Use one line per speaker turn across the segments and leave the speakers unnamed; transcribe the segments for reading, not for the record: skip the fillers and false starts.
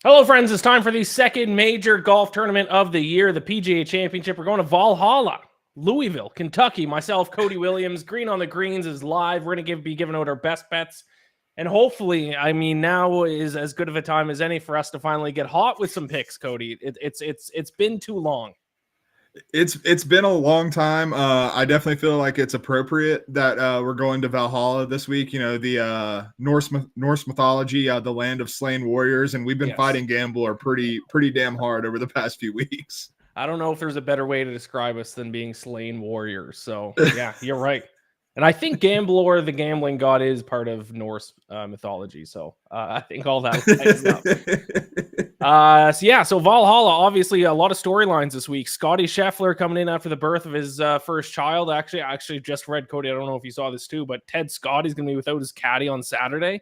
Hello, friends. It's time for the second major golf tournament of the year, the PGA Championship. We're going to Valhalla, Louisville, Kentucky. Myself, Cody Williams, Green on the Greens is live. We're going to be giving out our best bets. And hopefully, now is as good of a time as any for us to finally get hot with some picks, Cody. It's been too long.
It's been a long time. I definitely feel like it's appropriate that we're going to Valhalla this week. You know, the Norse mythology, the land of slain warriors, and we've been fighting Gambler pretty damn hard over the past few weeks.
I don't know if there's a better way to describe us than being slain warriors. So yeah, you're right. And I think Gambler, the gambling god, is part of Norse mythology. So I think all that lines up. So Valhalla, obviously a lot of storylines this week. Scotty Scheffler coming in after the birth of his first child. I actually just read, Cody, I don't know if you saw this too, but Ted Scott is going to be without his caddy on Saturday.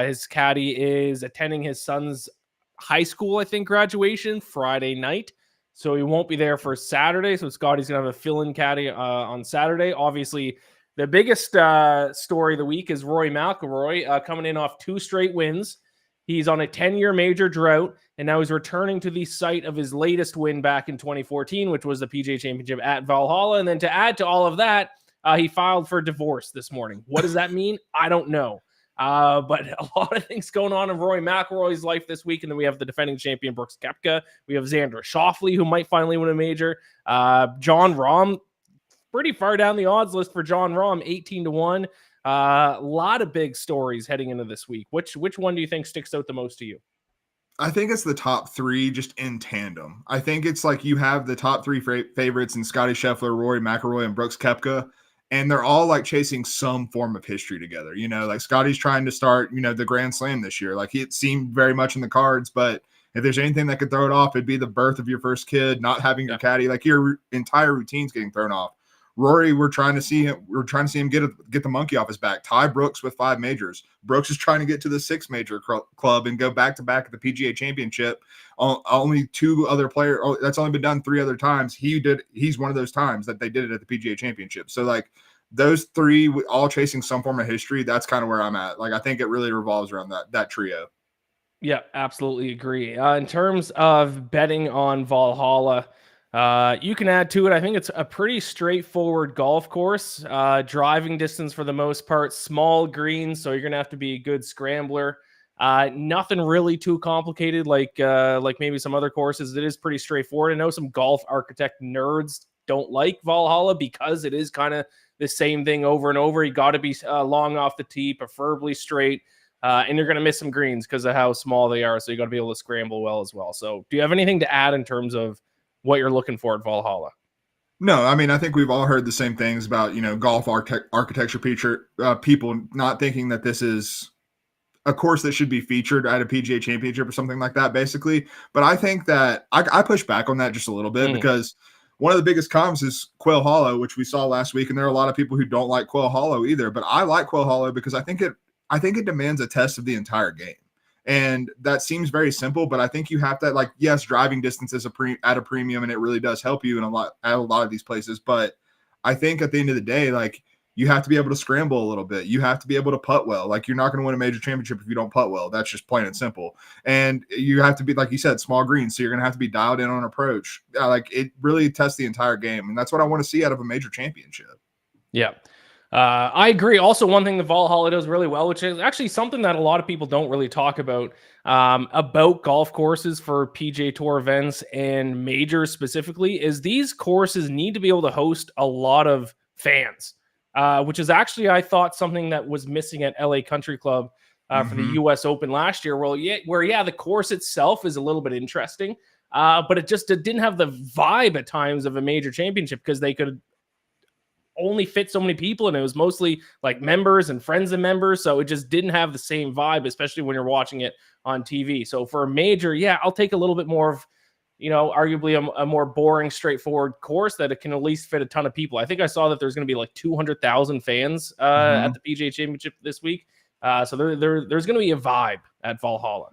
His caddy is attending his son's high school, I think, graduation Friday night. So he won't be there for Saturday. So Scotty's going to have a fill-in caddy on Saturday. Obviously, the biggest story of the week is Rory McIlroy coming in off 2 straight wins. He's on a 10-year major drought, and now he's returning to the site of his latest win back in 2014, which was the PGA Championship at Valhalla. And then to add to all of that, he filed for divorce this morning. What does that mean? I don't know. But a lot of things going on in Rory McIlroy's life this week. And then we have the defending champion, Brooks Koepka. We have Xander Schauffele, who might finally win a major. Jon Rahm, pretty far down the odds list for Jon Rahm, 18-1. A lot of big stories heading into this week. Which one do you think sticks out the most to you?
I think it's the top 3 just in tandem. I think it's like you have the top 3 favorites in Scotty Scheffler, Rory McIlroy, and Brooks Koepka. And they're all like chasing some form of history together. You know, like Scotty's trying to start, the Grand Slam this year. Like it seemed very much in the cards, but if there's anything that could throw it off, it'd be the birth of your first kid, not having your caddy, like your entire routine's getting thrown off. Rory, we're trying to see him get the monkey off his back. Ty Brooks with 5 majors. Brooks is trying to get to the 6 major club and go back to back at the PGA Championship. Only 2 other players. That's only been done 3 other times. He's one of those times that they did it at the PGA Championship. So like those 3 all chasing some form of history. That's kind of where I'm at. Like I think it really revolves around that trio.
Yeah, absolutely agree. In terms of betting on Valhalla, you can add to it. I think it's a pretty straightforward golf course. Driving distance for the most part, small greens, so you're gonna have to be a good scrambler. Nothing really too complicated, like maybe some other courses. It is pretty straightforward. I know some golf architect nerds don't like Valhalla because it is kind of the same thing over and over. You got to be long off the tee, preferably straight. And you're going to miss some greens because of how small they are. So you got to be able to scramble well as well. So do you have anything to add in terms of what you're looking for at Valhalla?
No, I mean, I think we've all heard the same things about, golf architecture people not thinking that this is a course that should be featured at a PGA Championship or something like that, basically. But I think that I push back on that just a little bit because one of the biggest comps is Quail Hollow, which we saw last week. And there are a lot of people who don't like Quail Hollow either. But I like Quail Hollow because I think it demands a test of the entire game. And that seems very simple, but I think you have to, like, yes, driving distance is at a premium, and it really does help you at a lot of these places. But I think at the end of the day, like, you have to be able to scramble a little bit. You have to be able to putt well. Like, you're not going to win a major championship if you don't putt well. That's just plain and simple. And you have to be, like you said, small greens. So you're going to have to be dialed in on approach. Like, it really tests the entire game. And that's what I want to see out of a major championship.
Yeah. I agree. Also, one thing the Valhalla does really well, which is actually something that a lot of people don't really talk about golf courses for PGA Tour events and majors specifically, is these courses need to be able to host a lot of fans, which is actually, I thought, something that was missing at LA Country Club for the US Open last year. Where the course itself is a little bit interesting, but it didn't have the vibe at times of a major championship because they could only fit so many people, and it was mostly like members and friends of members, so it just didn't have the same vibe, especially when you're watching it on TV. So for a major, I'll take a little bit more of, arguably a more boring, straightforward course that it can at least fit a ton of people. I think I saw that there's going to be like 200,000 fans at the PGA Championship this week, so there's going to be a vibe at Valhalla.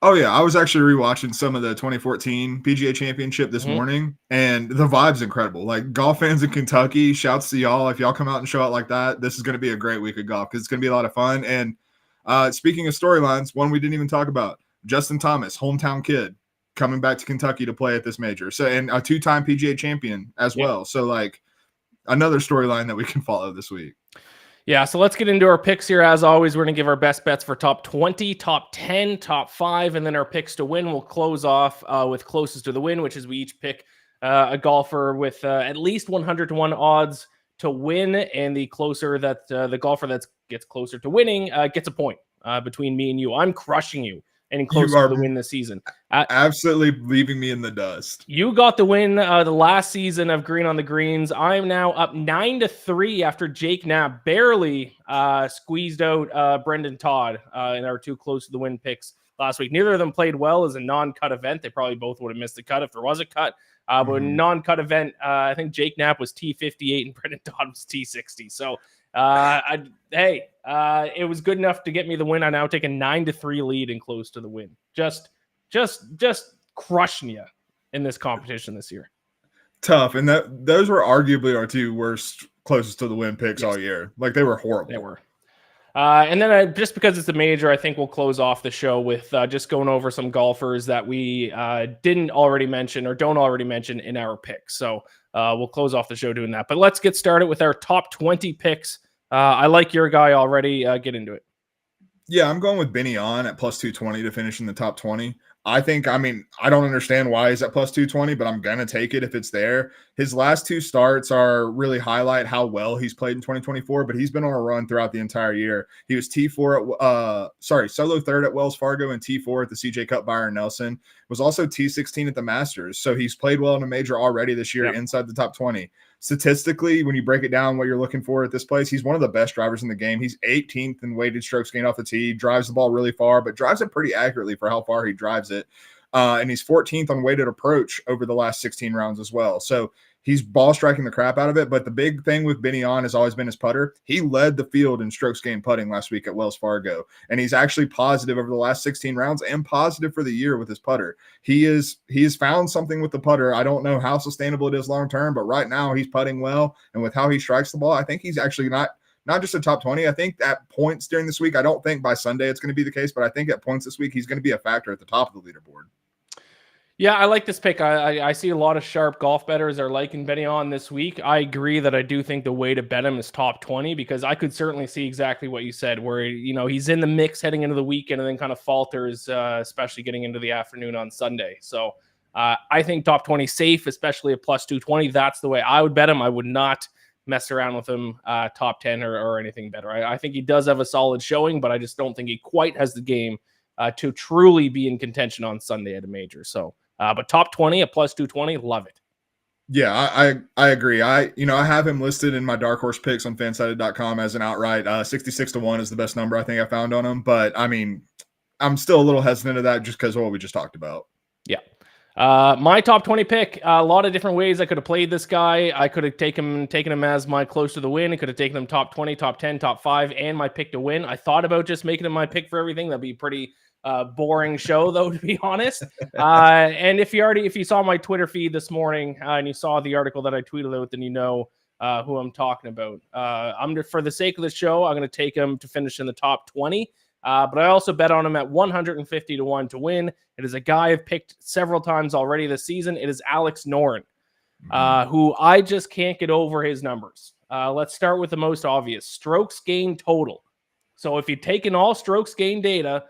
Oh, yeah. I was actually rewatching some of the 2014 PGA Championship this morning, and the vibe's incredible. Like, golf fans in Kentucky, shouts to y'all. If y'all come out and show out like that, this is going to be a great week of golf because it's going to be a lot of fun. And speaking of storylines, one we didn't even talk about, Justin Thomas, hometown kid, coming back to Kentucky to play at this major. So, and a 2-time PGA champion as well. So, like, another storyline that we can follow this week.
Yeah, so let's get into our picks here. As always, we're going to give our best bets for top 20, top 10, top 5, and then our picks to win. We'll close off with closest to the win, which is we each pick a golfer with at least 100-1 odds to win, and the closer that the golfer that gets closer to winning gets a point between me and you. I'm crushing you and closer to the win this season.
Absolutely leaving me in the dust.
You got the win the last season of Green on the Greens. I'm now up 9-3 after Jake Knapp barely squeezed out Brendan Todd in our 2 close to the win picks last week. Neither of them played well as a non-cut event. They probably both would have missed the cut if there was a cut. But a non-cut event, I think Jake Knapp was T58 and Brendan Todd was T60. So, it was good enough to get me the win. I now take a 9-3 lead and close to the win. Just crushing you in this competition this year.
Tough. And those were arguably our 2 worst closest to the win picks all year. Like, they were horrible.
They were. And then just because it's a major, I think we'll close off the show with just going over some golfers that we didn't already mention or don't already mention in our picks. So we'll close off the show doing that. But let's get started with our top 20 picks. I like your guy already. Get into it.
Yeah, I'm going with Benny On at plus 220 to finish in the top 20. I don't understand why he's at plus 220, but I'm going to take it if it's there. His last 2 starts are really highlight how well he's played in 2024, but he's been on a run throughout the entire year. He was solo third at Wells Fargo and T4 at the CJ Cup Byron Nelson. Was also T16 at the Masters. So he's played well in a major already this year inside the top 20. Statistically, when you break it down what you're looking for at this place, he's one of the best drivers in the game. He's 18th in weighted strokes gained off the tee, drives the ball really far, but drives it pretty accurately for how far he drives it. And he's 14th on weighted approach over the last 16 rounds as well. So he's ball striking the crap out of it. But the big thing with Benny On has always been his putter. He led the field in strokes gained putting last week at Wells Fargo. And he's actually positive over the last 16 rounds and positive for the year with his putter. He has found something with the putter. I don't know how sustainable it is long term, but right now he's putting well. And with how he strikes the ball, I think he's actually not just a top 20. I think at points during this week, I don't think by Sunday it's going to be the case, but I think at points this week, he's going to be a factor at the top of the leaderboard.
Yeah, I like this pick. I see a lot of sharp golf bettors are liking Benny On this week. I agree that I do think the way to bet him is top 20 because I could certainly see exactly what you said where, he's in the mix heading into the weekend and then kind of falters, especially getting into the afternoon on Sunday. So I think top 20 safe, especially at plus 220. That's the way I would bet him. I would not mess around with him top 10 or anything better. I think he does have a solid showing, but I just don't think he quite has the game to truly be in contention on Sunday at a major. So, but top 20 at plus 220, love it.
Yeah, I agree. I have him listed in my dark horse picks on fansided.com as an outright 66-1 is the best number I think I found on him. But I mean, I'm still a little hesitant of that just because of what we just talked about.
Yeah. My top 20 pick, a lot of different ways I could have played this guy. I could have taken him as my close to the win. I could have taken him top 20, top 10, top 5, and my pick to win. I thought about just making him my pick for everything. That'd be pretty boring show though, to be honest. And if you saw my Twitter feed this morning and you saw the article that I tweeted out, then you know who I'm talking about. For the sake of the show, I'm going to take him to finish in the top 20. But I also bet on him at 150-1 to win. It is a guy I've picked several times already this season. It is Alex Noren, who I just can't get over his numbers. Let's start with the most obvious, strokes gained total. So if you've taken all strokes gained data,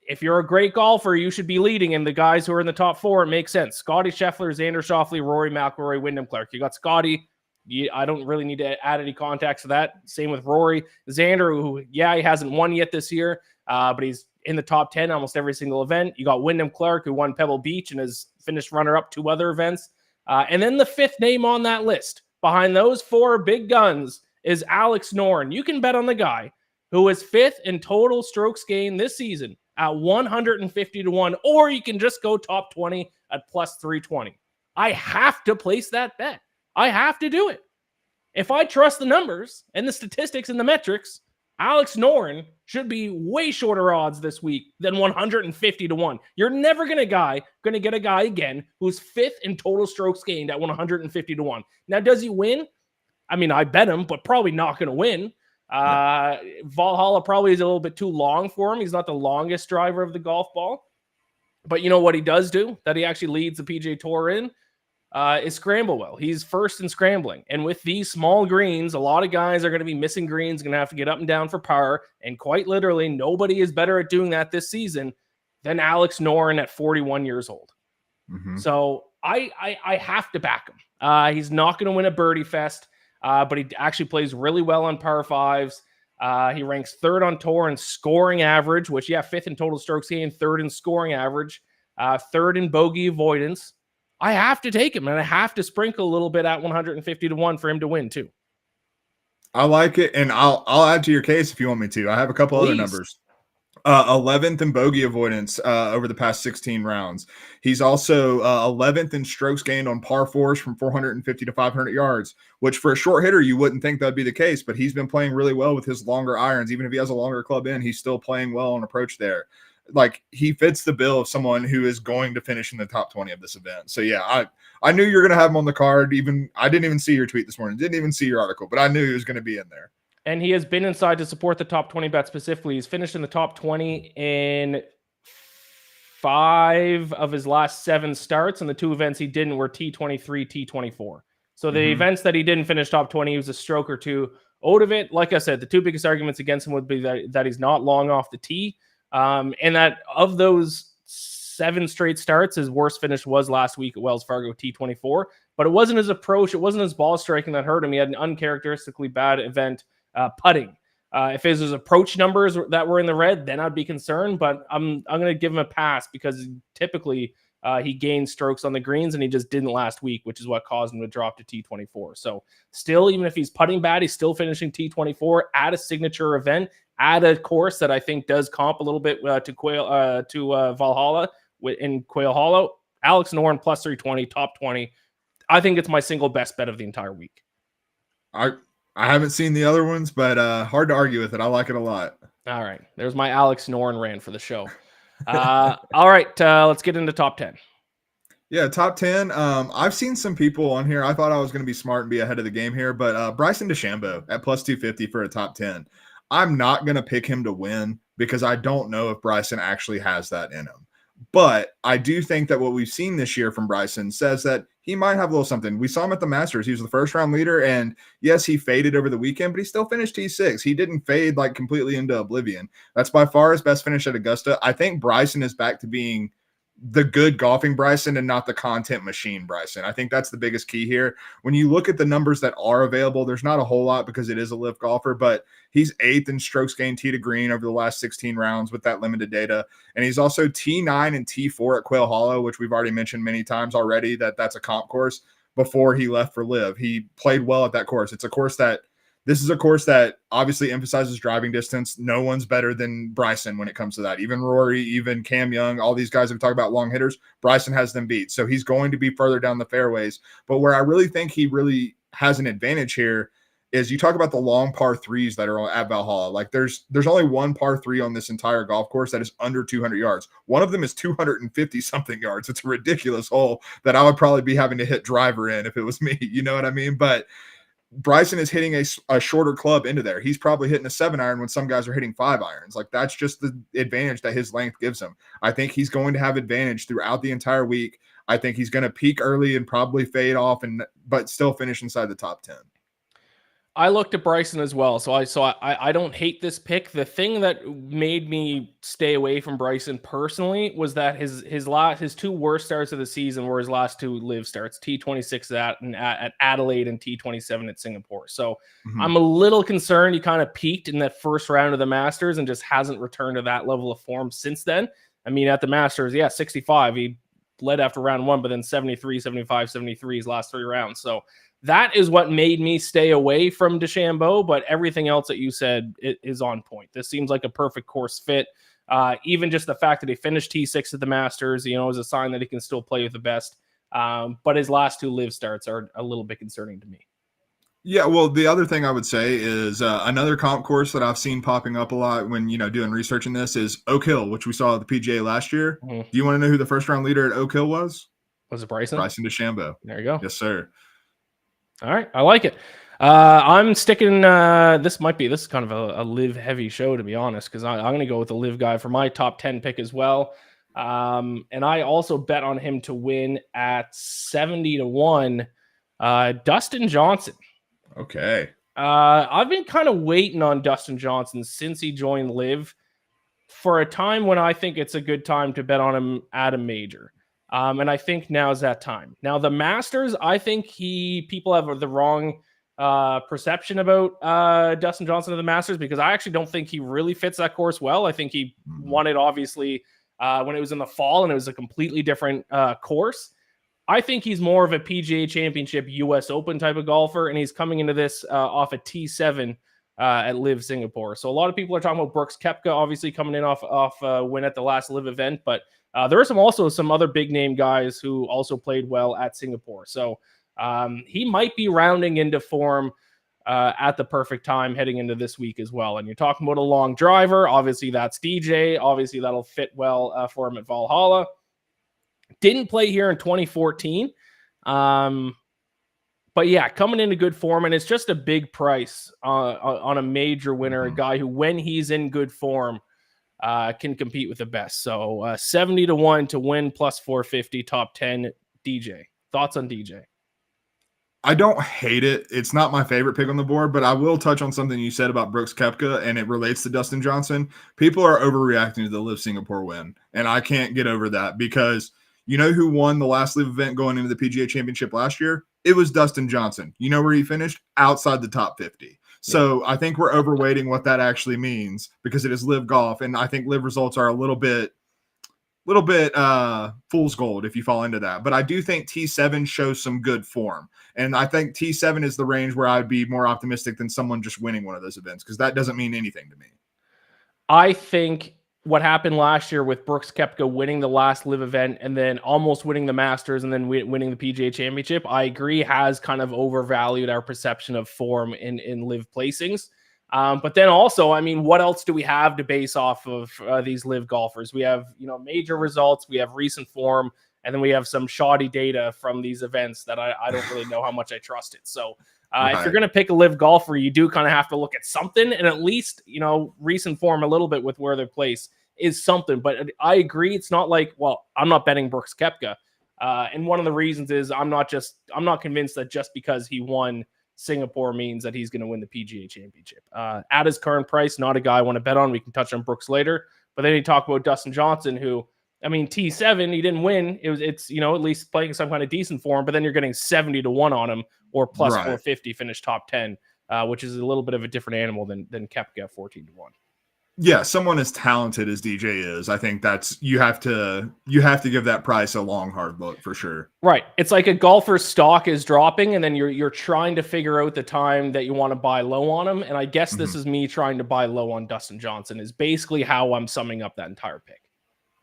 if you're a great golfer, you should be leading. And the guys who are in the top 4, it makes sense. Scotty Scheffler, Xander Schauffele, Rory McIlroy, Wyndham Clark. You got Scotty. I don't really need to add any context to that. Same with Rory. Xander, who, he hasn't won yet this year, but he's in the top 10 almost every single event. You got Wyndham Clark, who won Pebble Beach and has finished runner-up 2 other events. And then the 5th name on that list, behind those 4 big guns, is Alex Noren. You can bet on the guy who is 5th in total strokes gained this season at 150-1, or you can just go top 20 at plus 320. I have to place that bet. I have to do it. If I trust the numbers and the statistics and the metrics, Alex Noren should be way shorter odds this week than 150-1. You're never going to get a guy again who's 5th in total strokes gained at 150-1. Now, does he win? I mean, I bet him, but probably not going to win. Valhalla probably is a little bit too long for him. He's not the longest driver of the golf ball. But you know what he does do that he actually leads the PGA Tour in is scramble well. He's first in scrambling. And with these small greens, a lot of guys are going to be missing greens, going to have to get up and down for par. And quite literally, nobody is better at doing that this season than Alex Noren at 41 years old.
Mm-hmm.
So I have to back him. He's not going to win a birdie fest, but he actually plays really well on par fives. He ranks third on tour in scoring average, which, fifth in total strokes gained, third in scoring average, third in bogey avoidance. I have to take him, and I have to sprinkle a little bit at 150 to 1 for him to win, too.
I like it, and I'll add to your case if you want me to. I have a couple other numbers. 11th in bogey avoidance over the past 16 rounds. He's also 11th in strokes gained on par fours from 450 to 500 yards, which for a short hitter, you wouldn't think that'd be the case, but he's been playing really well with his longer irons. Even if he has a longer club in, he's still playing well on approach there. Like, he fits the bill of someone who is going to finish in the top 20 of this event. So yeah, I knew you were going to have him on the card. I didn't even see your tweet this morning. Didn't even see your article, but I knew he was going to be in there.
And he has been inside to support the top 20 bet specifically. He's finished in the top 20 in 5 of his last 7 starts, and the 2 events he didn't were T23, T24. So the events that he didn't finish top 20, he was a stroke or 2 out of it. Like I said, the 2 biggest arguments against him would be that he's not long off the tee, and that of those 7 straight starts, his worst finish was last week at Wells Fargo T24. But it wasn't his approach, it wasn't his ball striking that hurt him. He had an uncharacteristically bad event putting. If it was his approach numbers that were in the red, then I'd be concerned, but I'm going to give him a pass because typically he gained strokes on the greens and he just didn't last week, which is what caused him to drop to T24. So still, even if he's putting bad, he's still finishing T24 at a signature event, at a course that I think does comp a little bit to Valhalla in Quail Hollow. Alex Noren plus 320, top 20. I think it's my single best bet of the entire week.
I haven't seen the other ones, but hard to argue with it. I like it a lot.
All right. There's my Alex Noren rant for the show. All right. Let's get into top 10.
Yeah, top 10. I've seen some people on here. I thought I was going to be smart and be ahead of the game here, but Bryson DeChambeau at plus 250 for a top 10. I'm not going to pick him to win because I don't know if Bryson actually has that in him. But I do think that what we've seen this year from Bryson says that he might have a little something. We saw him at the Masters. He was the first round leader, and yes, he faded over the weekend, but he still finished T6. He didn't fade like completely into oblivion. That's by far his best finish at Augusta. I think Bryson is back to being the good golfing Bryson and not the content machine Bryson. I think that's the biggest key here. When you look at the numbers that are available, there's not a whole lot because it is a live golfer, but he's 8th in strokes gained tee to green over the last 16 rounds with that limited data. And he's also T9 and T4 at Quail Hollow, which we've already mentioned many times already that's a comp course before he left for live. He played well at that course. This is a course that obviously emphasizes driving distance. No one's better than Bryson when it comes to that. Even Rory, even Cam Young, all these guys that talk about long hitters, Bryson has them beat. So he's going to be further down the fairways. But where I really think he really has an advantage here is you talk about the long par threes that are at Valhalla. Like there's only one par 3 on this entire golf course that is under 200 yards. One of them is 250 something yards. It's a ridiculous hole that I would probably be having to hit driver in if it was me. You know what I mean? But Bryson is hitting a shorter club into there. He's probably hitting a 7-iron when some guys are hitting 5-irons. Like that's just the advantage that his length gives him. I think he's going to have advantage throughout the entire week. I think he's going to peak early and probably fade off but still finish inside the top 10.
I looked at Bryson as well, so I don't hate this pick. The thing that made me stay away from Bryson personally was that his 2 worst starts of the season were his last 2 live starts, T26 at Adelaide and T27 at Singapore. So I'm a little concerned he kind of peaked in that first round of the Masters and just hasn't returned to that level of form since then. I mean, at the Masters, 65, he led after round 1, but then 73, 75, 73 his last 3 rounds. So that is what made me stay away from DeChambeau, but everything else that you said is on point. This seems like a perfect course fit. Even just the fact that he finished T6 at the Masters, is a sign that he can still play with the best. But his last 2 live starts are a little bit concerning to me.
Yeah, well, the other thing I would say is another comp course that I've seen popping up a lot when, doing research in this is Oak Hill, which we saw at the PGA last year. Do you want to know who the first round leader at Oak Hill was?
Was it Bryson?
Bryson DeChambeau.
There you go.
Yes, sir.
All right. I like it. I'm sticking. This is kind of a live heavy show, to be honest, because I'm going to go with the live guy for my top 10 pick as well. And I also bet on him to win at 70-1. Dustin Johnson.
Okay.
I've been kind of waiting on Dustin Johnson since he joined Liv for a time when I think it's a good time to bet on him at a major. And I think now's that time. Now, the Masters, I think people have the wrong perception about Dustin Johnson of the Masters, because I actually don't think he really fits that course well. I think he won it, obviously, when it was in the fall, and it was a completely different course. I think he's more of a PGA Championship US Open type of golfer, and he's coming into this off a T7 at Liv Singapore. So a lot of people are talking about Brooks Koepka, obviously coming in off win at the last Liv event, but there are also some other big name guys who also played well at Singapore. So he might be rounding into form at the perfect time heading into this week as well. And you're talking about a long driver. Obviously, that's DJ. Obviously, that'll fit well for him at Valhalla. Didn't play here in 2014. But yeah, coming into good form, and it's just a big price on a major winner, a guy who, when he's in good form, can compete with the best. So 70-1 to win, plus 450, top 10, DJ. Thoughts on DJ?
I don't hate it. It's not my favorite pick on the board, but I will touch on something you said about Brooks Koepka, and it relates to Dustin Johnson. People are overreacting to the Liv Singapore win, and I can't get over that, because you know who won the last Liv event going into the PGA Championship last year? It was Dustin Johnson. You know where he finished? Outside the top 50. So I think we're overweighting what that actually means, because it is Liv golf, and I think Liv results are a little bit fool's gold if you fall into that. But I do think T7 shows some good form, and I think T7 is the range where I'd be more optimistic than someone just winning one of those events, because that doesn't mean anything to me.
I think what happened last year with Brooks Koepka winning the last Liv event and then almost winning the Masters and then winning the PGA Championship, I agree, has kind of overvalued our perception of form in Liv placings. But then also, I mean, what else do we have to base off of these Liv golfers? We have, major results, we have recent form, and then we have some shoddy data from these events that I don't really know how much I trust it. So if you're going to pick a Liv golfer, you do kind of have to look at something, and at least, recent form a little bit with where they're placed is something. But I agree, it's not like, well, I'm not betting Brooks Koepka. And one of the reasons is I'm not convinced that just because he won Singapore means that he's going to win the PGA Championship. At his current price, not a guy I want to bet on. We can touch on Brooks later. But then you talk about Dustin Johnson, who, I mean, T7, he didn't win. It's at least playing some kind of decent form, but then you're getting 70-1 on him, or plus 450, finish top 10, which is a little bit of a different animal than Koepka 14-1.
Yeah, someone as talented as DJ is, I think that's you have to give that price a long, hard look for sure.
Right. It's like a golfer's stock is dropping, and then you're trying to figure out the time that you want to buy low on him. And I guess this is me trying to buy low on Dustin Johnson, is basically how I'm summing up that entire pick.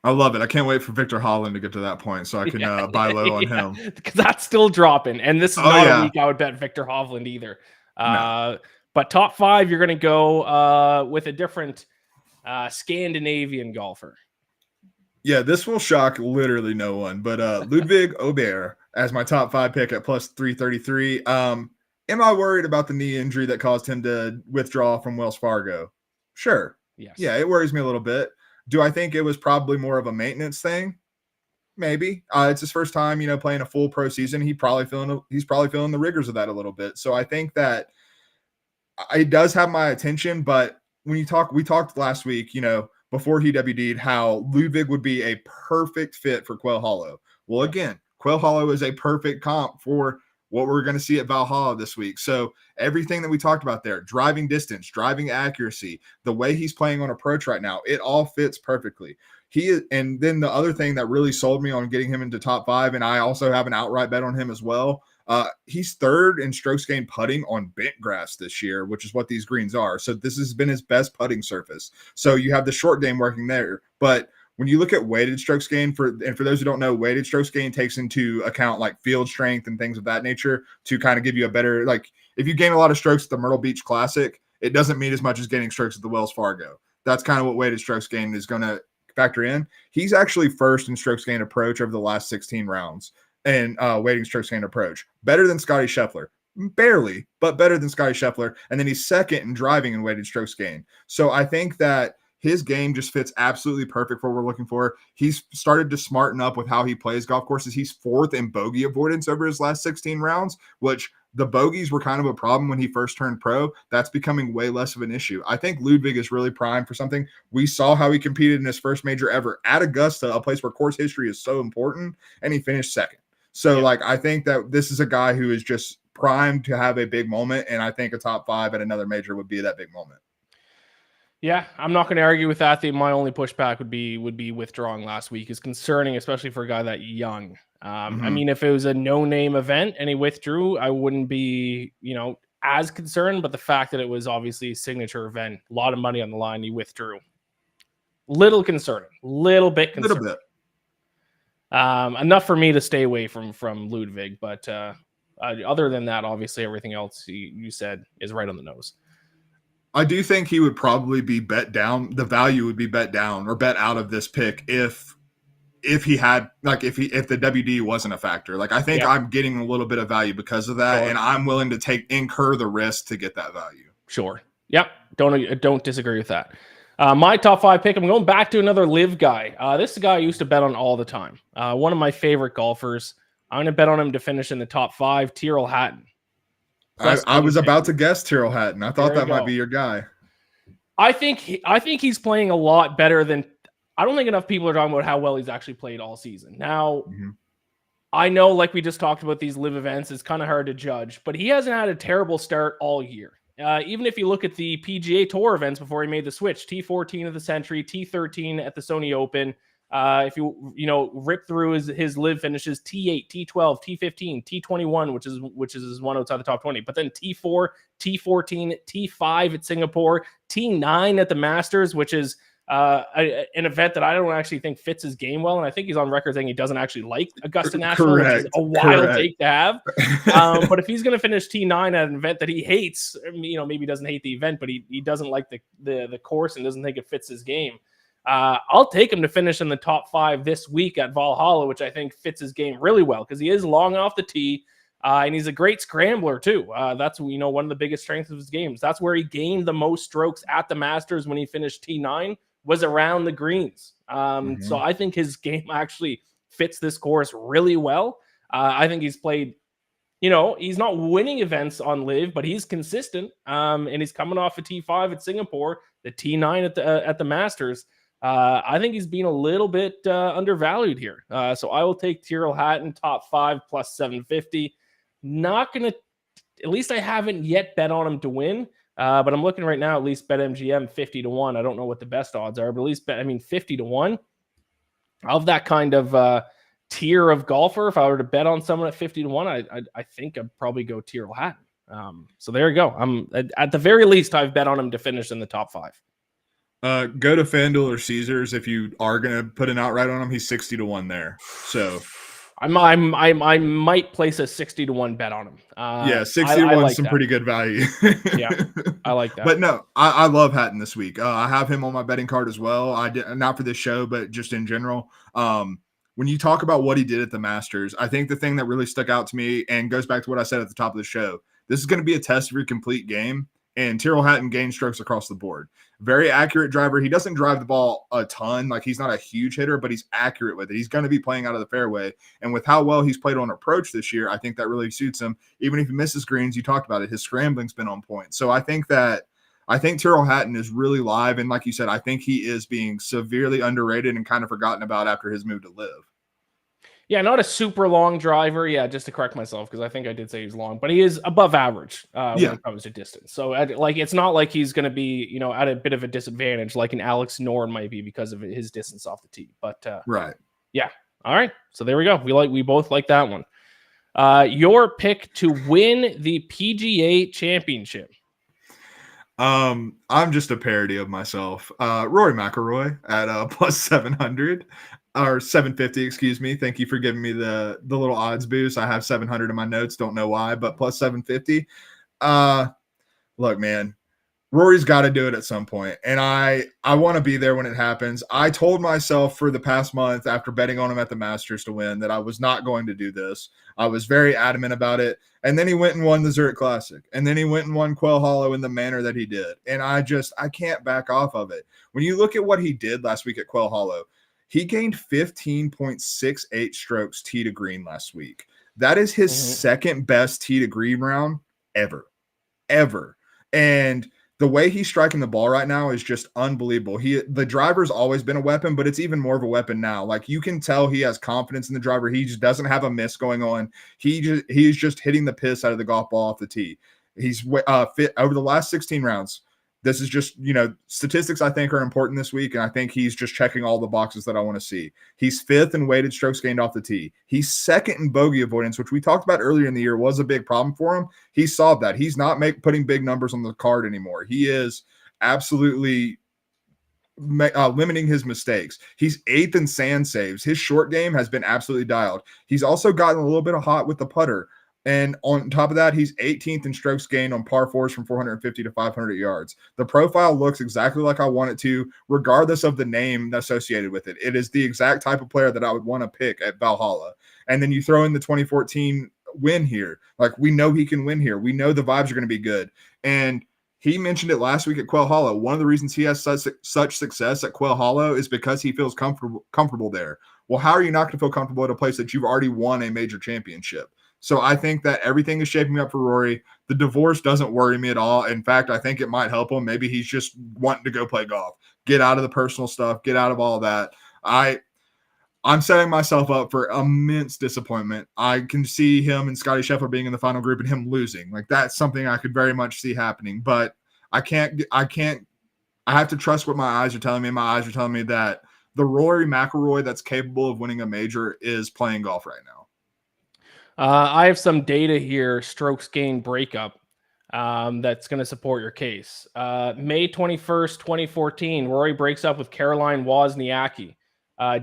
I love it. I can't wait for Victor Holland to get to that point so I can buy low on him.
Because that's still dropping. And this is not a week I would bet Victor Hovland either. No. But top 5, you're going to go with a different Scandinavian golfer.
Yeah, this will shock literally no one. But Ludvig Åberg as my top 5 pick at plus 333. Am I worried about the knee injury that caused him to withdraw from Wells Fargo? Sure.
Yes.
Yeah, it worries me a little bit. Do I think it was probably more of a maintenance thing? Maybe. It's his first time, playing a full pro season. He's probably feeling the rigors of that a little bit. So I think that it does have my attention. But when we talked last week, before he WD'd, how Ludvig would be a perfect fit for Quail Hollow. Well, again, Quail Hollow is a perfect comp for what we're going to see at Valhalla this week. So everything that we talked about there, driving distance, driving accuracy, the way he's playing on approach right now, it all fits perfectly. And then the other thing that really sold me on getting him into top 5, and I also have an outright bet on him as well. He's 3rd in strokes gained putting on bent grass this year, which is what these greens are. So this has been his best putting surface. So you have the short game working there. But when you look at weighted strokes gain, for those who don't know, weighted strokes gain takes into account like field strength and things of that nature to kind of give you a better, like if you gain a lot of strokes at the Myrtle Beach Classic, it doesn't mean as much as gaining strokes at the Wells Fargo. That's kind of what weighted strokes gain is going to factor in. He's actually 1st in strokes gained approach over the last 16 rounds and weighting strokes gained approach. Better than Scotty Scheffler. Barely, but better than Scotty Scheffler. And then he's 2nd in driving and weighted strokes gained. So I think that his game just fits absolutely perfect for what we're looking for. He's started to smarten up with how he plays golf courses. He's 4th in bogey avoidance over his last 16 rounds, which the bogeys were kind of a problem when he first turned pro. That's becoming way less of an issue. I think Ludwig is really primed for something. We saw how he competed in his first major ever at Augusta, a place where course history is so important, and he finished 2nd. So, like, I think that this is a guy who is just primed to have a big moment, and I think a top 5 at another major would be that big moment.
Yeah, I'm not going to argue with that. My only pushback would be withdrawing last week is concerning, especially for a guy that young. I mean, if it was a no-name event and he withdrew, I wouldn't be, as concerned. But the fact that it was obviously a signature event, a lot of money on the line, he withdrew. Little concerning, little bit concerning.
Little bit.
Enough for me to stay away from Ludwig. But other than that, obviously everything else you said is right on the nose.
I do think he would probably be bet down. The value would be bet down or bet out of this pick if he had, like, if the WD wasn't a factor. Like, I think I'm getting a little bit of value because of that, and I'm willing to incur the risk to get that value.
Sure. Yep. Don't disagree with that. My top 5 pick, I'm going back to another live guy. This is a guy I used to bet on all the time. One of my favorite golfers. I'm going to bet on him to finish in the top 5, Tyrrell Hatton.
I was about to guess Tyrrell Hatton. I thought that might be your guy.
I think he's playing a lot better than. I don't think enough people are talking about how well he's actually played all season. Now, I know, like we just talked about, these live events, it's kind of hard to judge, but he hasn't had a terrible start all year. Even if you look at the PGA Tour events before he made the switch, T14 of the Century, T13 at the Sony Open. If you rip through his live finishes, T8, T12, T15, T21, which is his one outside the top 20, but then T4, T14, T5 at Singapore, T9 at the Masters, which is an event that I don't actually think fits his game well, and I think he's on record saying he doesn't actually like Augusta National, which is a wild take to have. But if he's going to finish T9 at an event that he hates, maybe he doesn't hate the event, but he doesn't like the course and doesn't think it fits his game. I'll take him to finish in the top 5 this week at Valhalla, which I think fits his game really well because he is long off the tee, and he's a great scrambler too. That's one of the biggest strengths of his games. That's where he gained the most strokes at the Masters when he finished T9 was around the greens. So I think his game actually fits this course really well. I think he's played. He's not winning events on live, but he's consistent. And he's coming off a T5 at Singapore, the T9 at the Masters. I think he's being a little bit undervalued here. So I will take Tyrrell Hatton top 5 plus 750. Not going to, at least I haven't yet bet on him to win. But I'm looking right now, at least BetMGM 50-1. I don't know what the best odds are, but at least 50-1 of that kind of tier of golfer. If I were to bet on someone at 50-1, I think I'd probably go Tyrrell Hatton. So there you go. I'm at the very least, I've bet on him to finish in the top 5.
Go to FanDuel or Caesars if you are going to put an outright on him. He's 60-1 there. So
I might place a 60-1 bet on him.
60-1 is some pretty good value.
Yeah, I like that.
But no, I love Hatton this week. I have him on my betting card as well. I did not for this show, but just in general. When you talk about what he did at the Masters, I think the thing that really stuck out to me and goes back to what I said at the top of the show, this is going to be a test of your complete game. And Tyrrell Hatton gained strokes across the board. Very accurate driver. He doesn't drive the ball a ton. Like, he's not a huge hitter, but he's accurate with it. He's going to be playing out of the fairway. And with how well he's played on approach this year, I think that really suits him. Even if he misses greens, you talked about it, his scrambling's been on point. So I think Tyrrell Hatton is really live. And like you said, I think he is being severely underrated and kind of forgotten about after his move to live.
Yeah, not a super long driver. Yeah, just to correct myself, because I think I did say he's long, but he is above average when it comes to distance. So, it's not like he's going to be, at a bit of a disadvantage like an Alex Noren might be because of his distance off the tee. But
right,
yeah. All right, so there we go. We both like that one. Your pick to win the PGA Championship.
I'm just a parody of myself. Rory McIlroy at plus 700. Or 750, excuse me. Thank you for giving me the little odds boost. I have 700 in my notes. Don't know why, but plus 750. Look, man, Rory's got to do it at some point, and I want to be there when it happens. I told myself for the past month after betting on him at the Masters to win that I was not going to do this. I was very adamant about it, and then he went and won the Zurich Classic, and then he went and won Quail Hollow in the manner that he did, and I can't back off of it. When you look at what he did last week at Quail Hollow, he gained 15.68 strokes tee to green last week. That is his second best tee to green round ever. And the way he's striking the ball right now is just unbelievable. The driver's always been a weapon, but it's even more of a weapon now. Like, you can tell he has confidence in the driver. He just doesn't have a miss going on. He's just hitting the piss out of the golf ball off the tee. He's fit over the last 16 rounds. This is just, statistics I think are important this week, and I think he's just checking all the boxes that I want to see. He's fifth in weighted strokes gained off the tee. He's second in bogey avoidance, which we talked about earlier in the year was a big problem for him. He solved that. He's not putting big numbers on the card anymore. He is absolutely limiting his mistakes. He's eighth in sand saves. His short game has been absolutely dialed. He's also gotten a little bit of hot with the putter. And on top of that, he's 18th in strokes gained on par fours from 450 to 500 yards. The profile looks exactly like I want it to, regardless of the name associated with it. It is the exact type of player that I would want to pick at Valhalla. And then you throw in the 2014 win here. Like, we know he can win here. We know the vibes are going to be good. And he mentioned it last week at Quail Hollow. One of the reasons he has such success at Quail Hollow is because he feels comfortable there. Well, how are you not going to feel comfortable at a place that you've already won a major championship? So I think that everything is shaping up for Rory. The divorce doesn't worry me at all. In fact, I think it might help him. Maybe he's just wanting to go play golf, get out of the personal stuff, get out of all that. I'm setting myself up for immense disappointment. I can see him and Scotty Scheffler being in the final group and him losing. Like, that's something I could very much see happening. But I have to trust what my eyes are telling me. My eyes are telling me that the Rory McIlroy that's capable of winning a major is playing golf right now.
I have some data here, strokes gained breakup, that's going to support your case. May 21st, 2014, Rory breaks up with Caroline Wozniacki,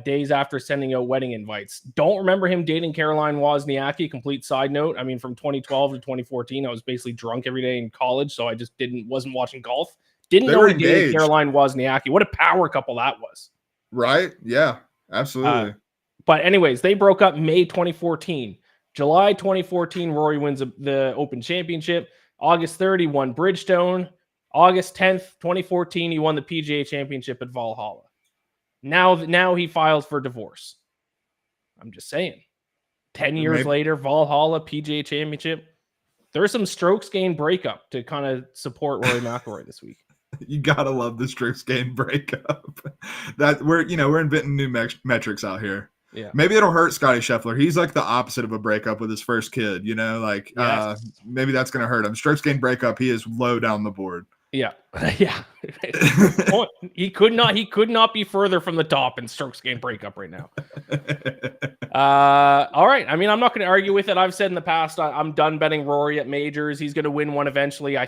days after sending out wedding invites. Don't remember him dating Caroline Wozniacki. Complete side note. I mean, from 2012 to 2014, I was basically drunk every day in college, so I just wasn't watching golf. Didn't know he dated Caroline Wozniacki. What a power couple that was.
Right? Yeah, absolutely.
But anyways, they broke up May 2014. July 2014, Rory wins the Open Championship. August 3rd, he won Bridgestone. August 10th, 2014, he won the PGA Championship at Valhalla. Now he files for divorce. I'm just saying. 10 years later, Valhalla, PGA Championship. There's some strokes gained breakup to kind of support Rory McIlroy this week.
You gotta love the strokes gained breakup. That we're inventing new metrics out here.
Yeah.
Maybe it'll hurt Scotty Scheffler. He's like the opposite of a breakup with his first kid, yes. Maybe that's going to hurt him. Strokes gained breakup, he is low down the board.
Yeah. Yeah. He could not be further from the top in strokes gained breakup right now. All right. I mean, I'm not going to argue with it. I've said in the past, I'm done betting Rory at majors. He's going to win one eventually. I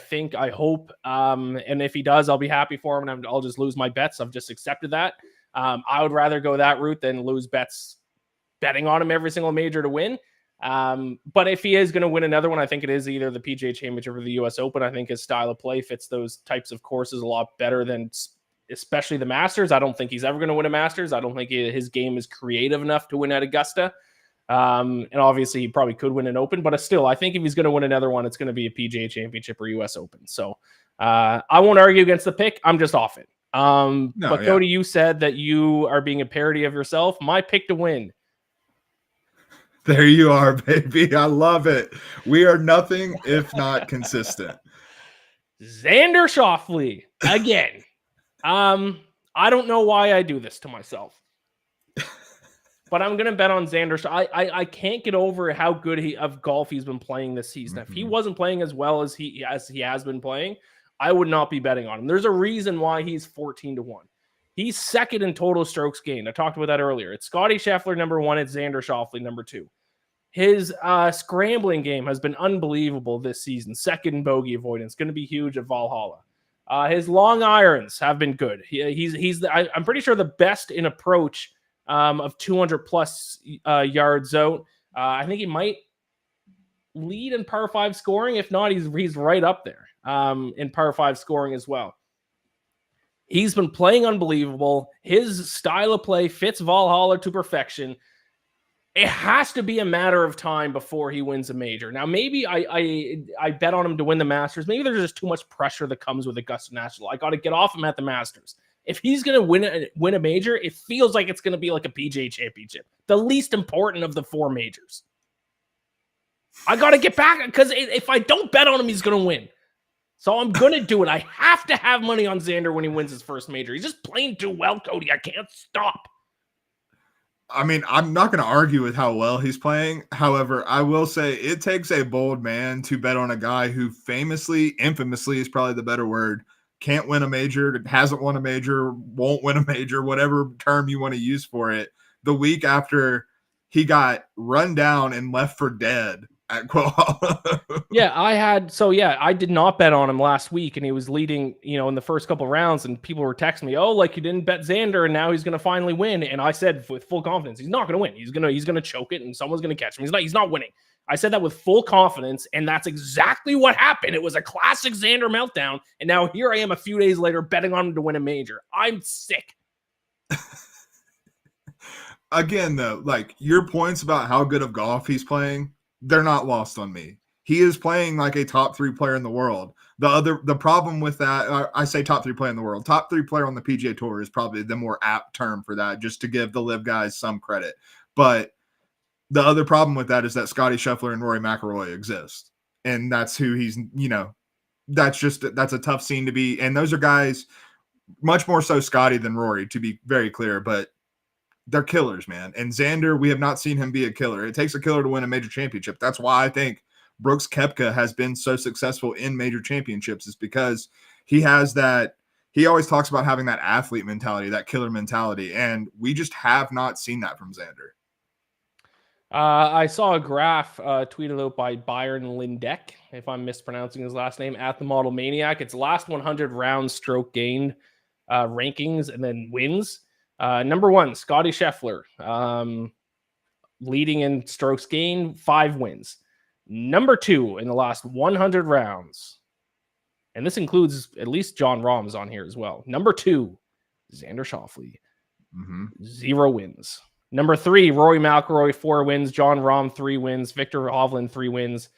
hope. And if he does, I'll be happy for him and I'll just lose my bets. I've just accepted that. I would rather go that route than lose bets betting on him every single major to win. But if he is going to win another one, I think it is either the PGA Championship or the US Open. I think his style of play fits those types of courses a lot better than especially the Masters. I don't think he's ever going to win a Masters. I don't think his game is creative enough to win at Augusta. And obviously he probably could win an Open, but still, I think if he's going to win another one, it's going to be a PGA Championship or US Open. So I won't argue against the pick. I'm just off it. Cody, you said that you are being a parody of yourself. My pick to win.
There you are, baby. I love it. We are nothing if not consistent.
Xander Schauffele again. I don't know why I do this to myself, but I'm gonna bet on Xander. I can't get over how good of golf he's been playing this season. If he wasn't playing as well as he has been playing, I would not be betting on him. There's a reason why he's 14-1. He's second in total strokes gained. I talked about that earlier. It's Scotty Scheffler number one. It's Xander Schauffele number two. His scrambling game has been unbelievable this season. Second in bogey avoidance. Going to be huge at Valhalla. His long irons have been good. I'm pretty sure the best in approach of 200 plus yards out. I think he might lead in par 5 scoring. If not, he's right up there in par 5 scoring as well. He's been playing unbelievable. His style of play fits Valhalla to perfection. It has to be a matter of time before he wins a major. Now, maybe I bet on him to win the Masters. Maybe there's just too much pressure that comes with Augusta National. I got to get off him at the Masters. If he's going to win a major, it feels like it's going to be like a PGA Championship, the least important of the 4 majors. I got to get back because if I don't bet on him, he's going to win. So I'm going to do it. I have to have money on Xander when he wins his first major. He's just playing too well, Cody. I can't stop.
I mean, I'm not going to argue with how well he's playing. However, I will say it takes a bold man to bet on a guy who infamously is probably the better word, can't win a major, hasn't won a major, won't win a major, whatever term you want to use for it, the week after he got run down and left for dead at Quail Hollow.
I did not bet on him last week, and he was leading, in the first couple rounds, and people were texting me, "Oh, like you didn't bet Xander, and now he's going to finally win." And I said with full confidence, he's not going to win. He's going to choke it, and someone's going to catch him. He's not winning. I said that with full confidence, and that's exactly what happened. It was a classic Xander meltdown, and now here I am a few days later betting on him to win a major. I'm sick.
Again, though, like your points about how good of golf he's playing, they're not lost on me. He is playing like a top 3 player in the world. The problem with that, I say top 3 player in the world. Top 3 player on the PGA Tour is probably the more apt term for that, just to give the live guys some credit. But the other problem with that is that Scotty Scheffler and Rory McIlroy exist. And that's who he's, that's a tough scene to be. And those are guys, much more so Scotty than Rory, to be very clear, but they're killers, man. And Xander, we have not seen him be a killer. It takes a killer to win a major championship. That's why I think Brooks Koepka has been so successful in major championships, is because he has that. He always talks about having that athlete mentality, that killer mentality. And we just have not seen that from Xander.
I saw a graph tweeted out by Byron Lindeck, if I'm mispronouncing his last name, at the Model Maniac. It's last 100 rounds stroke gained rankings and then wins. Number 1, Scotty Scheffler, leading in strokes gained, 5 wins. Number 2 in the last 100 rounds, and this includes at least Jon Rahm's on here as well. Number 2, Xander Schauffele, 0 wins. Number 3, Rory McIlroy, 4 wins. Jon Rahm, 3 wins. Victor Hovland, 3 wins.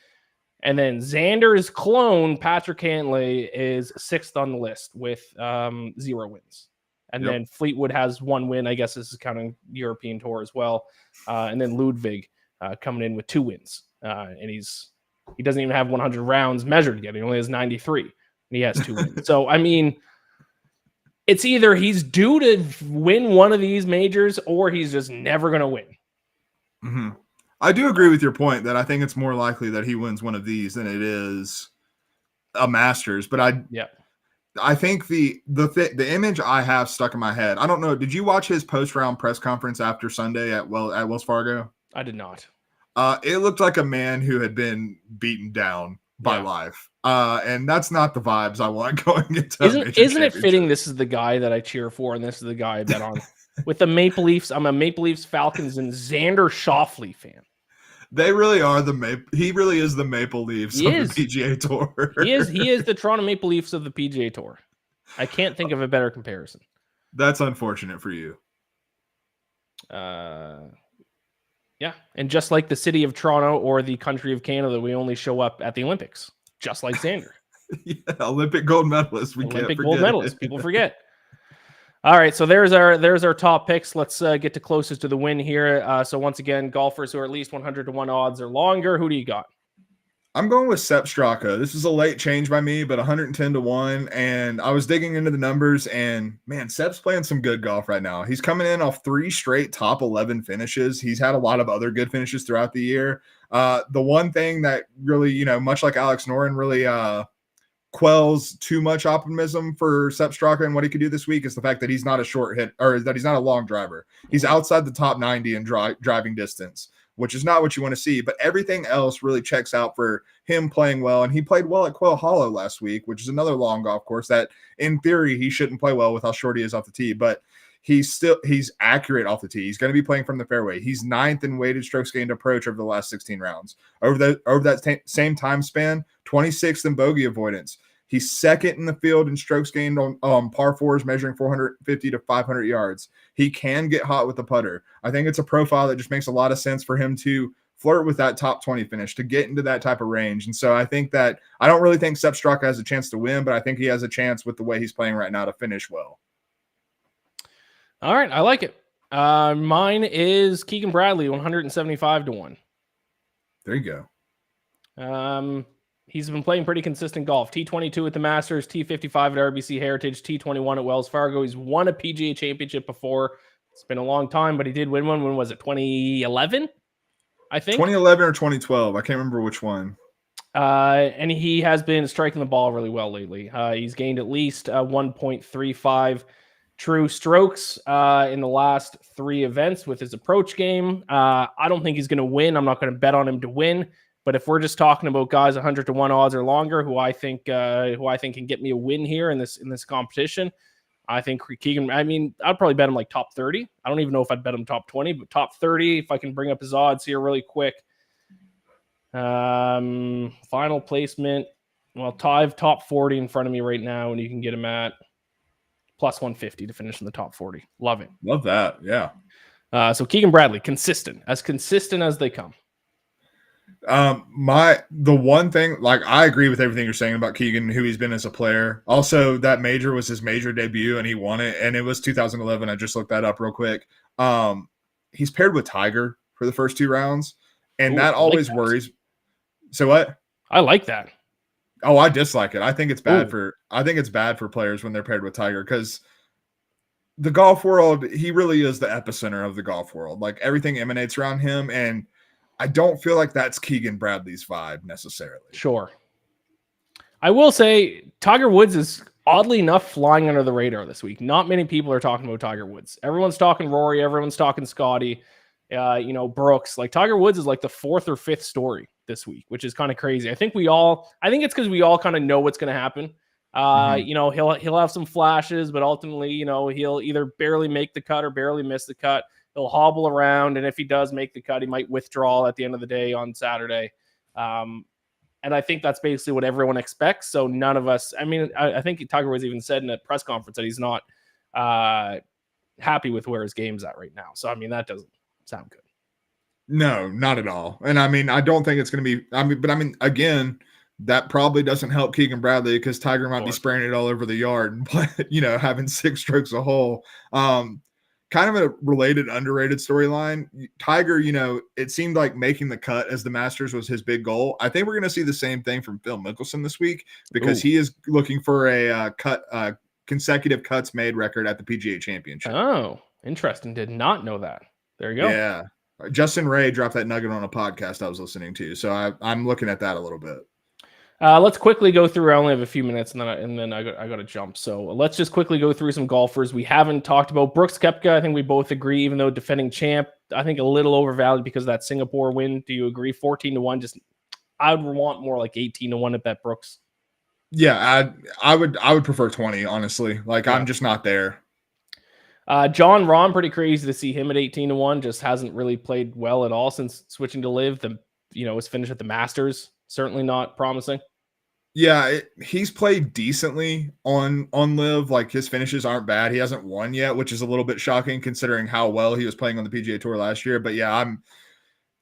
And then Xander's clone, Patrick Cantlay, is 6th on the list with 0 wins. And then Fleetwood has 1 win. I guess this is counting European Tour as well. And then Ludwig coming in with 2 wins. And he doesn't even have 100 rounds measured yet. He only has 93. And he has 2 wins. So, I mean, it's either he's due to win one of these majors or he's just never going to win.
Mm-hmm. I do agree with your point that I think it's more likely that he wins one of these than it is a Masters. But I think the image I have stuck in my head, I don't know. Did you watch his post-round press conference after Sunday at Wells Fargo?
I did not.
It looked like a man who had been beaten down by life. And that's not the vibes I want going into.
Isn't it fitting this is the guy that I cheer for and this is the guy I bet on? With the Maple Leafs, I'm a Maple Leafs, Falcons, and Xander Schauffele fan.
They really are he really is the Maple Leafs of the PGA Tour.
He is the Toronto Maple Leafs of the PGA Tour. I can't think of a better comparison.
That's unfortunate for you.
Yeah. And just like the city of Toronto or the country of Canada, we only show up at the Olympics, just like Xander.
Olympic gold medalist.
Olympic gold medalist. People forget. All right, so there's our top picks. Let's get to closest to the win here. So once again, golfers who are at least 100-1 odds or longer. Who do you got?
I'm going with Sepp Straka. This is a late change by me, but 110-1. And I was digging into the numbers, and man, Sepp's playing some good golf right now. He's coming in off 3 straight top 11 finishes. He's had a lot of other good finishes throughout the year. The one thing that really, much like Alex Noren, really quells too much optimism for Sepp Straka and what he could do this week is the fact that he's not a short hit, or that he's not a long driver. He's outside the top 90 in driving distance, which is not what you want to see. But everything else really checks out for him playing well. And he played well at Quail Hollow last week, which is another long golf course that in theory he shouldn't play well with how short he is off the tee. But he's accurate off the tee. He's going to be playing from the fairway. He's 9th in weighted strokes gained approach over the last 16 rounds. Over that same time span, 26th in bogey avoidance. He's 2nd in the field in strokes gained on par fours, measuring 450 to 500 yards. He can get hot with the putter. I think it's a profile that just makes a lot of sense for him to flirt with that top 20 finish, to get into that type of range. And so I think that I don't really think Sepp Straka has a chance to win, but I think he has a chance with the way he's playing right now to finish well.
All right, I like it. Mine is Keegan Bradley, 175 to 1.
There you
go. He's been playing pretty consistent golf. T22 at the Masters, T55 at RBC Heritage, T21 at Wells Fargo. He's won a PGA Championship before. It's been a long time, but he did win one. When was it? 2011, I think.
2011 or 2012. I can't remember which one.
And he has been striking the ball really well lately. He's gained at least 1.35 true strokes in the last 3 events with his approach game. I don't think he's going to win. I'm not going to bet on him to win. But if we're just talking about guys 100 to 1 odds or longer, who I think can get me a win here in this competition, I think Keegan. I mean, I'd probably bet him like top 30. I don't even know if I'd bet him top 20, but top 30. If I can bring up his odds here really quick. Final placement. Well, I have top 40 in front of me right now, and you can get him at plus 150 to finish in the top 40. Love it.
Love that. Yeah.
So Keegan Bradley, consistent as they come.
The one thing, like, I agree with everything you're saying about Keegan, who he's been as a player. Also, that major was his major debut and he won it, and it was 2011. I just looked that up real quick. He's paired with Tiger for the first 2 rounds, and that always worries. So what?
I like that.
Oh, I dislike it. I think it's bad for players when they're paired with Tiger, because the golf world, he really is the epicenter of the golf world. Like, everything emanates around him, and I don't feel like that's Keegan Bradley's vibe necessarily.
Sure. I will say Tiger Woods is oddly enough flying under the radar this week. Not many people are talking about Tiger Woods. Everyone's talking Rory. Everyone's talking Scotty, Brooks. Like, Tiger Woods is like the 4th or 5th story this week, which is kind of crazy. I think it's because we all kind of know what's going to happen. He'll have some flashes, but ultimately, he'll either barely make the cut or barely miss the cut. He'll hobble around, and if he does make the cut, he might withdraw at the end of the day on Saturday. And I think that's basically what everyone expects. So none of us, I think Tiger Woods even said in a press conference that he's not happy with where his game's at right now. So, that doesn't sound good.
No, not at all. And I don't think it's going to be, again, that probably doesn't help Keegan Bradley, because Tiger might be spraying it all over the yard and, having 6 strokes a hole. Kind of a related, underrated storyline. Tiger, it seemed like making the cut as the Masters was his big goal. I think we're going to see the same thing from Phil Mickelson this week, because he is looking for a consecutive cuts made record at the PGA Championship.
Oh, interesting. Did not know that. There you go.
Yeah. Justin Ray dropped that nugget on a podcast I was listening to, so I'm looking at that a little bit.
Let's quickly go through. I only have a few minutes, and then I got to jump. So let's just quickly go through some golfers we haven't talked about. Brooks Koepka, I think we both agree, even though defending champ, I think a little overvalued because of that Singapore win. Do you agree? 14 to 1. Just, I would want more like 18 to 1 at bet Brooks.
Yeah, I would prefer 20, honestly. Like, yeah. I'm just not there.
John Rahm, pretty crazy to see him at 18 to 1. Just hasn't really played well at all since switching to live. His finish at the Masters, certainly not promising.
Yeah, he's played decently on live. Like, his finishes aren't bad. He hasn't won yet, which is a little bit shocking considering how well he was playing on the PGA Tour last year. But yeah,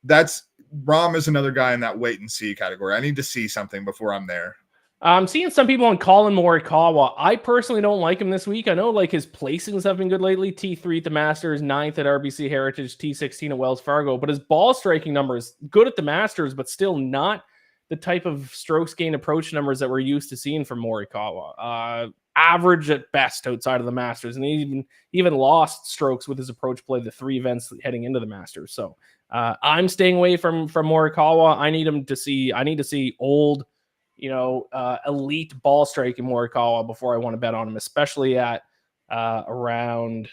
Rahm is another guy in that wait and see category. I need to see something before I'm there.
I'm seeing some people on Colin Morikawa. I personally don't like him this week. I know like his placings have been good lately. T3 at the Masters, 9th at RBC Heritage, T16 at Wells Fargo. But his ball striking numbers, good at the Masters, but still not the type of strokes gain approach numbers that we're used to seeing from Morikawa. Average at best outside of the Masters. And he even lost strokes with his approach play the 3 events heading into the Masters. So I'm staying away from Morikawa. I need to see old, elite ball striking Morikawa before I want to bet on him, especially at around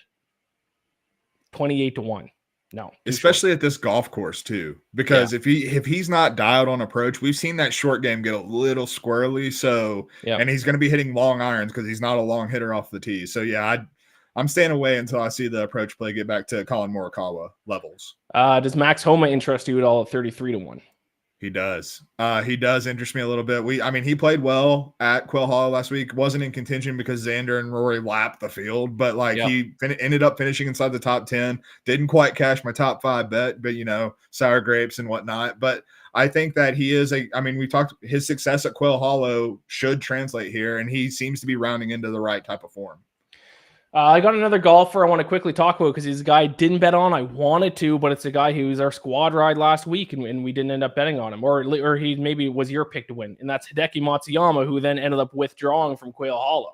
28 to 1. No,
especially at this golf course too, because if he's not dialed on approach, we've seen that short game get a little squirrely. So, and he's going to be hitting long irons because he's not a long hitter off the tee. So yeah, I'm staying away until I see the approach play get back to Colin Morikawa levels.
Does Max Homa interest you at all at 33-1?
He does. He does interest me a little bit. He played well at Quail Hollow last week. Wasn't in contention because Xander and Rory lapped the field, but he ended up finishing inside the top 10. Didn't quite cash my top 5 bet, but sour grapes and whatnot. But I think that he is we talked his success at Quail Hollow should translate here, and he seems to be rounding into the right type of form.
I got another golfer I want to quickly talk about because he's a guy I didn't bet on. I wanted to, but it's a guy who was our squad ride last week, and we didn't end up betting on him. Or he maybe was your pick to win, and that's Hideki Matsuyama, who then ended up withdrawing from Quail Hollow.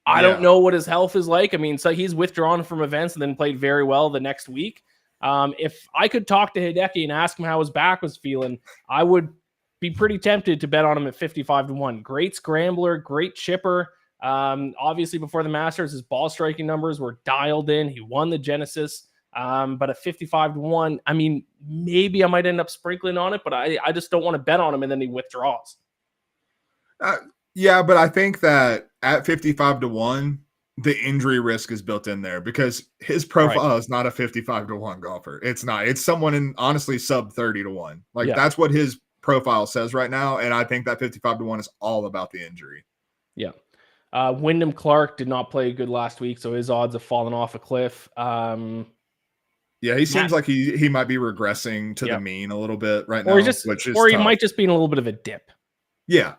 I don't know what his health is like. So he's withdrawn from events and then played very well the next week. If I could talk to Hideki and ask him how his back was feeling, I would be pretty tempted to bet on him at 55-1. Great scrambler, great chipper. Obviously before the Masters, his ball striking numbers were dialed in. He won the Genesis. But at 55-1, maybe I might end up sprinkling on it, but I just don't want to bet on him and then he withdraws.
Yeah, but I think that at 55-1, the injury risk is built in there because his profile is not a 55-1 golfer. It's not. It's someone in honestly sub 30-1. That's what his profile says right now. And I think that 55-1 is all about the injury.
Yeah. Wyndham Clark did not play good last week, so his odds have fallen off a cliff.
Yeah, he seems like he might be regressing to the mean a little bit right now,
he might just be in a little bit of a dip.
Yeah.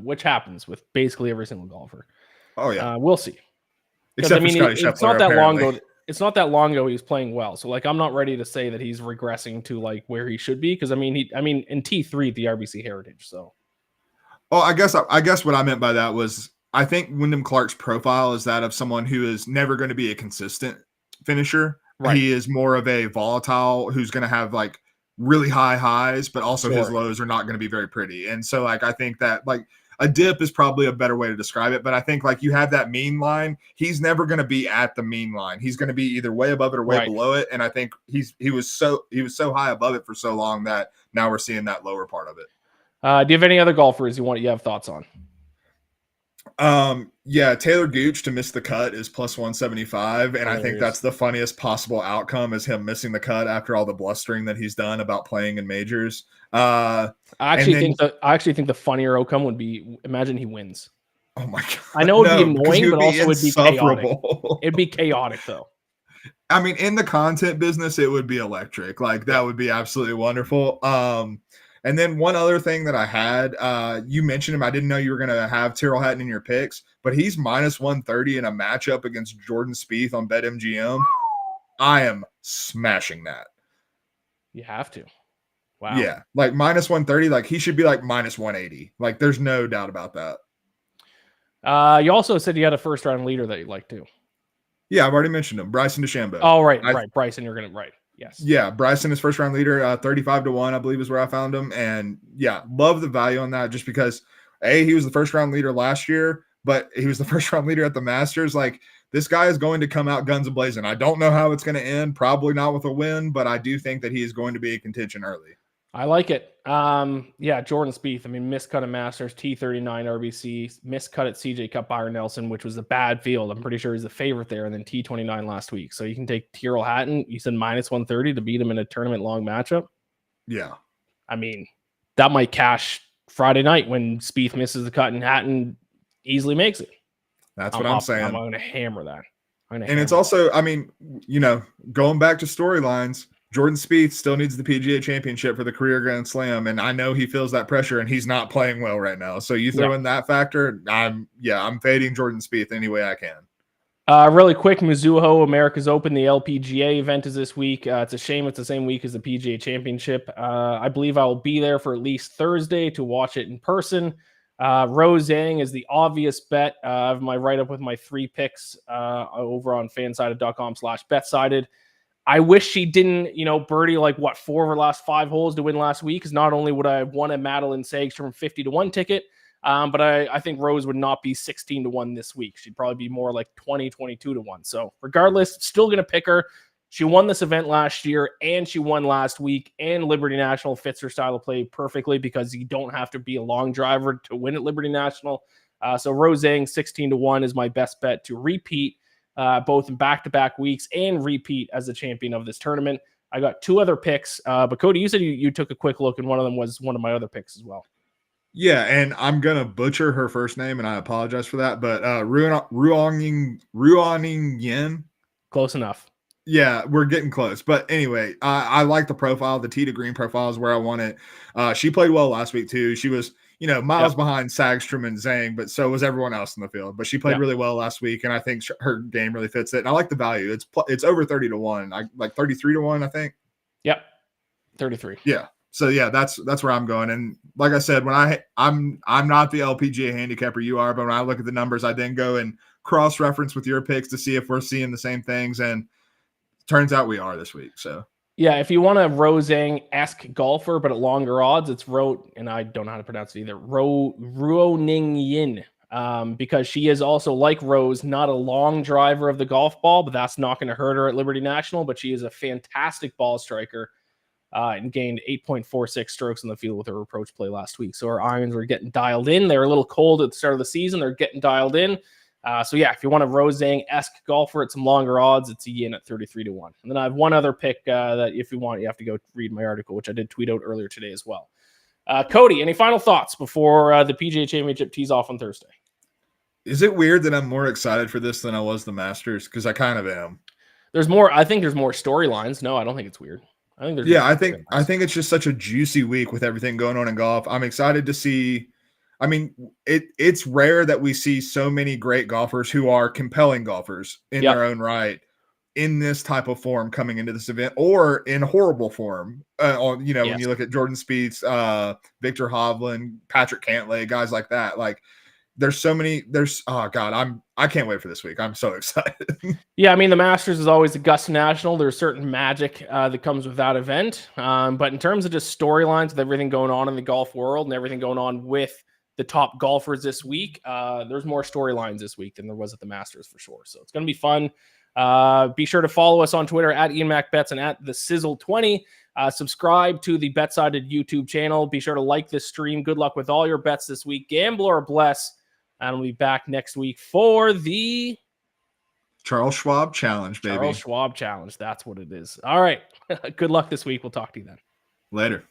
Which happens with basically every single golfer.
Oh yeah.
We'll see.
Except for Scotty Scheffler,
it's not that long ago. It's not that long ago he was playing well. So I'm not ready to say that he's regressing to where he should be because in T3 at the RBC Heritage. So.
Oh, I guess what I meant by that was I think Wyndham Clark's profile is that of someone who is never going to be a consistent finisher. Right. He is more of a volatile who's going to have really high highs, but also his lows are not going to be very pretty. And so I think that a dip is probably a better way to describe it. But I think you have that mean line. He's never going to be at the mean line. He's going to be either way above it or way below it. And I think he was so high above it for so long that now we're seeing that lower part of it.
Do you have any other golfers you have thoughts on?
Yeah, Taylor Gooch to miss the cut is plus 175, and I think that's the funniest possible outcome is him missing the cut after all the blustering that he's done about playing in majors. I actually
think the funnier outcome would be imagine he wins.
Oh my god!
I know it'd be annoying, but also it'd be chaotic. It'd be chaotic though.
In the content business, it would be electric. That would be absolutely wonderful. And then one other thing that I had, you mentioned him. I didn't know you were going to have Tyrrell Hatton in your picks, but he's minus 130 in a matchup against Jordan Spieth on BetMGM. I am smashing that.
You have to. Wow.
Yeah. Minus 130, he should be minus 180. There's no doubt about that.
You also said you had a first round leader that you like too.
Yeah, I've already mentioned him. Bryson DeChambeau.
Oh, right. Bryson, you're going to, Yes.
Yeah, Bryson is first round leader, 35-1, I believe is where I found him. And yeah, love the value on that just because he was the first round leader last year, but he was the first round leader at the Masters. This guy is going to come out guns a-blazing. I don't know how it's going to end, probably not with a win, but I do think that he is going to be in contention early.
I like it. Yeah, Jordan Spieth. Miscut at Masters, T39 RBC, miscut at CJ Cup Byron Nelson, which was a bad field. I'm pretty sure he's the favorite there, and then T29 last week. So you can take Tyrrell Hatton. You said minus 130 to beat him in a tournament long matchup.
Yeah.
That might cash Friday night when Spieth misses the cut and Hatton easily makes it.
That's what I'm saying.
I'm going to hammer that.
It's also, going back to storylines, Jordan Spieth still needs the PGA Championship for the career Grand Slam, and I know he feels that pressure, and he's not playing well right now. So you throw in that factor, I'm fading Jordan Spieth any way I can.
Really quick, Mizuho America's Open, the LPGA event is this week. It's a shame it's the same week as the PGA Championship. I believe I will be there for at least Thursday to watch it in person. Rose Zhang is the obvious bet. I have my write-up with my 3 picks over on fansided.com/betsided. I wish she didn't, birdie 4 of her last 5 holes to win last week. Because not only would I have won a Madeline Sagstrom 50-1 ticket, but I think Rose would not be 16-1 this week. She'd probably be more 20, 22-1. So regardless, still going to pick her. She won this event last year and she won last week, and Liberty National fits her style of play perfectly because you don't have to be a long driver to win at Liberty National. So Roseng 16-1 is my best bet to repeat both in back-to-back weeks and repeat as the champion of this tournament. I got 2 other picks, but Cody, you said you took a quick look, and one of them was one of my other picks as well.
Yeah, and I'm gonna butcher her first name, and I apologize for that. But Ruoning Yin.
Close enough.
Yeah, we're getting close. But anyway, I like the profile. The tee to green profile is where I want it. She played well last week too. She was, miles behind Sagstrom and Zhang, but so was everyone else in the field. But she played really well last week, and I think her game really fits it. And I like the value. It's over 30-1, like 33-1, I think.
Yep, 33.
Yeah. So yeah, that's where I'm going. And like I said, when I'm not the LPGA handicapper you are, but when I look at the numbers, I then go and cross reference with your picks to see if we're seeing the same things. And turns out we are this week. So
yeah, if you want a Roseng-esque golfer, but at longer odds, it's and I don't know how to pronounce it either, Ruoning Yin, because she is also, like Rose, not a long driver of the golf ball, but that's not going to hurt her at Liberty National. But she is a fantastic ball striker and gained 8.46 strokes in the field with her approach play last week. So her irons were getting dialed in. They were a little cold at the start of the season. They're getting dialed in. So yeah, if you want a Roseng-esque golfer at some longer odds, it's Iain at 33-1. And then I have one other pick that if you want, you have to go read my article, which I did tweet out earlier today as well. Cody, any final thoughts before the PGA Championship tees off on Thursday?
Is it weird that I'm more excited for this than I was the Masters? Because I kind of am.
I think there's more storylines. No, I don't think it's weird. I
think it's just such a juicy week with everything going on in golf. I'm excited to see. I mean, it's rare that we see so many great golfers who are compelling golfers in their own right in this type of form coming into this event, or in horrible form. When you look at Jordan Spieth, Victor Hovland, Patrick Cantlay, guys like that, like. There's so many. I can't wait for this week. I'm so excited.
Yeah, I mean, the Masters is always Augusta National. There's certain magic that comes with that event. But in terms of just storylines with everything going on in the golf world and everything going on with the top golfers this week, there's more storylines this week than there was at the Masters for sure. So it's going to be fun. Be sure to follow us on Twitter at IainMacBets and at the Sizzle 20. Subscribe to the BetSided YouTube channel. Be sure to like this stream. Good luck with all your bets this week. Gamble or bless. And we'll be back next week for the
Charles Schwab Challenge, baby.
Charles Schwab Challenge. That's what it is. All right. Good luck this week. We'll talk to you then.
Later.